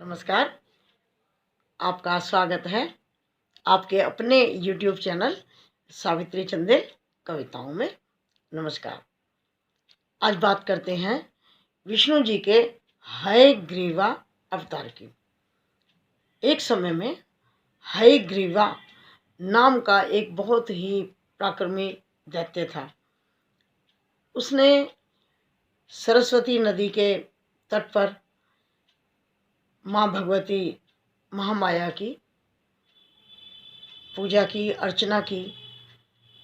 नमस्कार। आपका स्वागत है आपके अपने YouTube चैनल सावित्री चंदेल कविताओं में। नमस्कार। आज बात करते हैं विष्णु जी के हयग्रीवा अवतार की। एक समय में हयग्रीवा नाम का एक बहुत ही पराक्रमी दैत्य था। उसने सरस्वती नदी के तट पर माँ भगवती महामाया की पूजा की, अर्चना की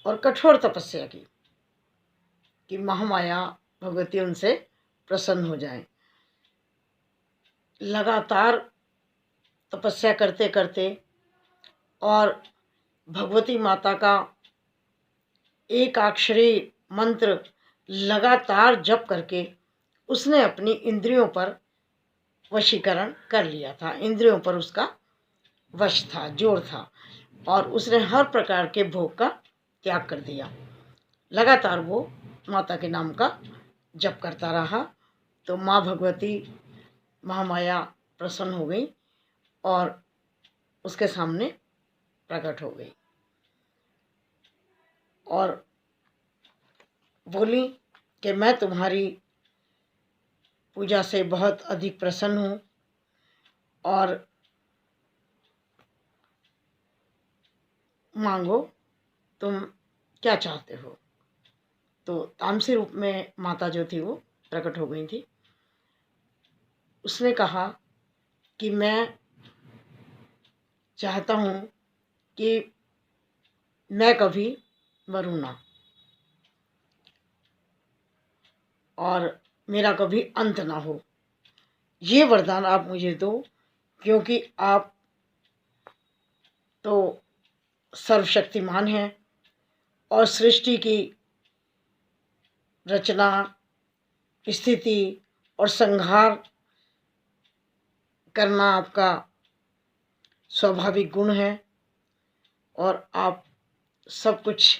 और कठोर तपस्या की कि महामाया भगवती उनसे प्रसन्न हो जाए। लगातार तपस्या करते करते और भगवती माता का एक अक्षरी मंत्र लगातार जप करके उसने अपनी इंद्रियों पर वशीकरण कर लिया था। इंद्रियों पर उसका वश था, जोर था और उसने हर प्रकार के भोग का त्याग कर दिया। लगातार वो माता के नाम का जप करता रहा तो माँ भगवती महामाया प्रसन्न हो गई और उसके सामने प्रकट हो गई और बोली कि मैं तुम्हारी पूजा से बहुत अधिक प्रसन्न हूँ और मांगो तुम क्या चाहते हो। तो तामसी रूप में माता जो थी वो प्रकट हो गई थी। उसने कहा कि मैं चाहता हूँ कि मैं कभी मरूँ ना और मेरा कभी अंत ना हो। ये वरदान आप मुझे दो, क्योंकि आप तो सर्वशक्तिमान हैं और सृष्टि की रचना, स्थिति और संहार करना आपका स्वाभाविक गुण है और आप सब कुछ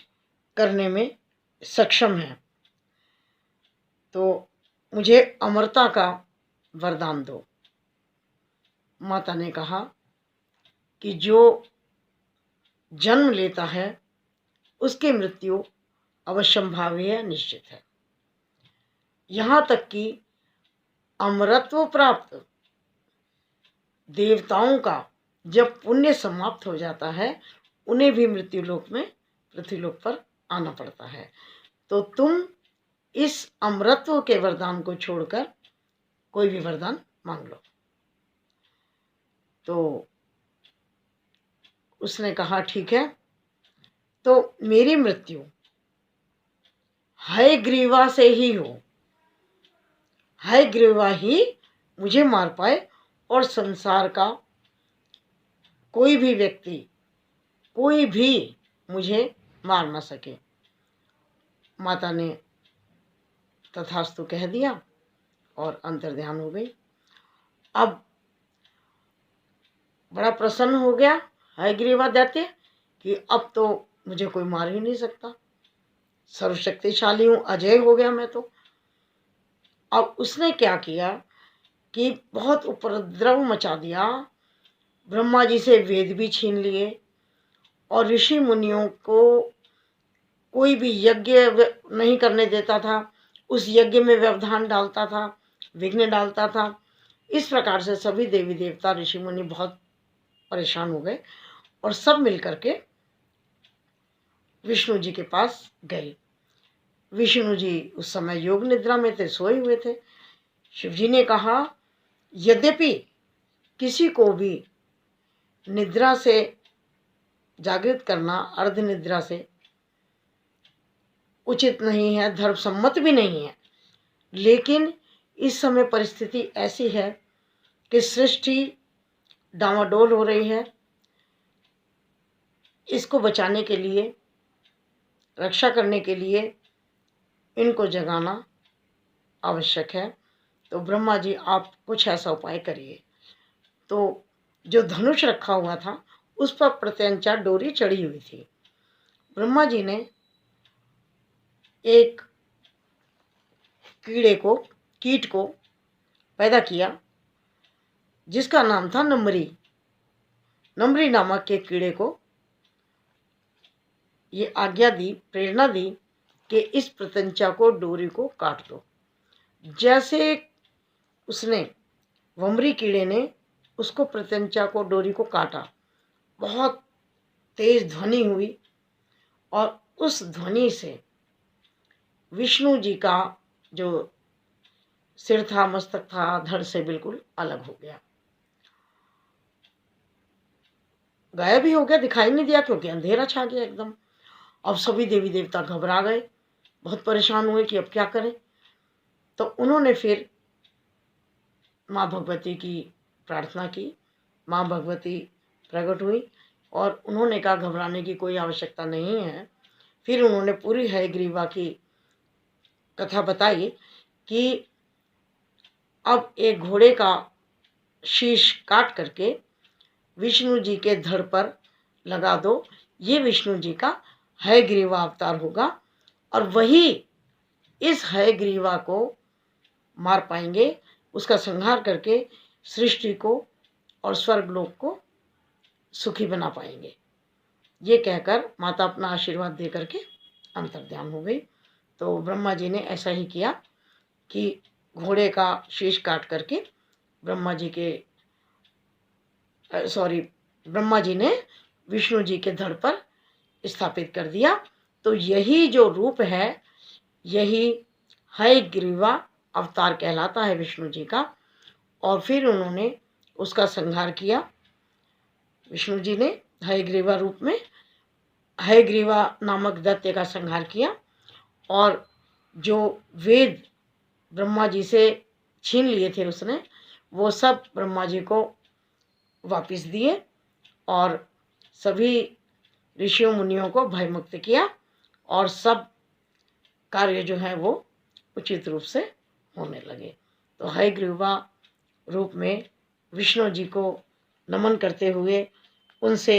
करने में सक्षम हैं। तो मुझे अमरता का वरदान दो। माता ने कहा कि जो जन्म लेता है उसकी मृत्यु अवश्यंभावी है, निश्चित है। यहाँ तक कि अमरत्व प्राप्त देवताओं का जब पुण्य समाप्त हो जाता है उन्हें भी मृत्यु लोक में, पृथ्वीलोक पर आना पड़ता है। तो तुम इस अमरत्व के वरदान को छोड़कर कोई भी वरदान मांग लो। तो उसने कहा ठीक है, तो मेरी मृत्यु हयग्रीवा से ही हो, हयग्रीवा ही मुझे मार पाए और संसार का कोई भी व्यक्ति, कोई भी मुझे मार ना सके। माता ने तथास्तु कह दिया और अंतर्ध्यान हो गई। अब बड़ा प्रसन्न हो गया हयग्रीवा दैत्य कि अब तो मुझे कोई मार ही नहीं सकता, सर्वशक्तिशाली हूँ, अजय हो गया मैं तो। अब उसने क्या किया कि बहुत उपद्रव मचा दिया। ब्रह्मा जी से वेद भी छीन लिए और ऋषि मुनियों को कोई भी यज्ञ नहीं करने देता था, उस यज्ञ में व्यवधान डालता था, विघ्न डालता था। इस प्रकार से सभी देवी देवता, ऋषि मुनि बहुत परेशान हो गए और सब मिलकर के विष्णु जी के पास गए। विष्णु जी उस समय योग निद्रा में थे, सोए हुए थे। शिव जी ने कहा यद्यपि किसी को भी निद्रा से जागृत करना अर्ध निद्रा से उचित नहीं है, धर्मसम्मत भी नहीं है, लेकिन इस समय परिस्थिति ऐसी है कि सृष्टि डामाडोल हो रही है। इसको बचाने के लिए, रक्षा करने के लिए इनको जगाना आवश्यक है। तो ब्रह्मा जी आप कुछ ऐसा उपाय करिए। तो जो धनुष रखा हुआ था उस पर प्रत्यंचा डोरी चढ़ी हुई थी। ब्रह्मा जी ने एक कीट को पैदा किया जिसका नाम था नम्री। नम्री नामक के कीड़े को ये आज्ञा दी, प्रेरणा दी कि इस प्रत्यंचा को, डोरी को काट दो। जैसे उसने, वमरी कीड़े ने उसको, प्रत्यंचा को, डोरी को काटा, बहुत तेज ध्वनि हुई और उस ध्वनि से विष्णु जी का जो सिर था, मस्तक था, धड़ से बिल्कुल अलग हो गया, गायब ही हो गया, दिखाई नहीं दिया, क्योंकि अंधेरा छा गया एकदम। अब सभी देवी देवता घबरा गए, बहुत परेशान हुए कि अब क्या करें। तो उन्होंने फिर माँ भगवती की प्रार्थना की। माँ भगवती प्रकट हुई और उन्होंने कहा घबराने की कोई आवश्यकता नहीं है। फिर उन्होंने पूरी हयग्रीवा की कथा बताई कि अब एक घोड़े का शीश काट करके विष्णु जी के धड़ पर लगा दो, ये विष्णु जी का हयग्रीवा अवतार होगा और वही इस हयग्रीवा को मार पाएंगे, उसका संहार करके सृष्टि को और स्वर्गलोक को सुखी बना पाएंगे। ये कहकर माता अपना आशीर्वाद दे करके अंतर्ध्यान हो गई। तो ब्रह्मा जी ने ऐसा ही किया कि घोड़े का शीश काट करके ब्रह्मा जी ने विष्णु जी के धड़ पर स्थापित कर दिया। तो यही जो रूप है, यही हयग्रीवा अवतार कहलाता है विष्णु जी का। और फिर उन्होंने उसका संहार किया, विष्णु जी ने हयग्रीवा रूप में हयग्रीवा नामक दैत्य का संहार किया और जो वेद ब्रह्मा जी से छीन लिए थे उसने, वो सब ब्रह्मा जी को वापस दिए और सभी ऋषियों मुनियों को भयमुक्त किया और सब कार्य जो है वो उचित रूप से होने लगे। तो हयग्रीवा रूप में विष्णु जी को नमन करते हुए उनसे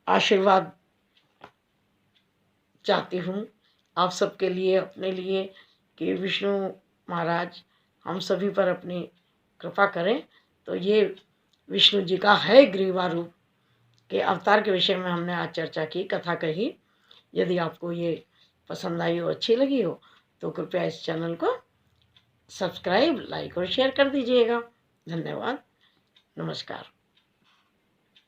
आशीर्वाद चाहती हूँ आप सबके लिए, अपने लिए, कि विष्णु महाराज हम सभी पर अपनी कृपा करें। तो ये विष्णु जी का हयग्रीवा रूप के अवतार के विषय में हमने आज चर्चा की, कथा कही। यदि आपको ये पसंद आई हो, अच्छी लगी हो, तो कृपया इस चैनल को सब्सक्राइब, लाइक और शेयर कर दीजिएगा। धन्यवाद, नमस्कार।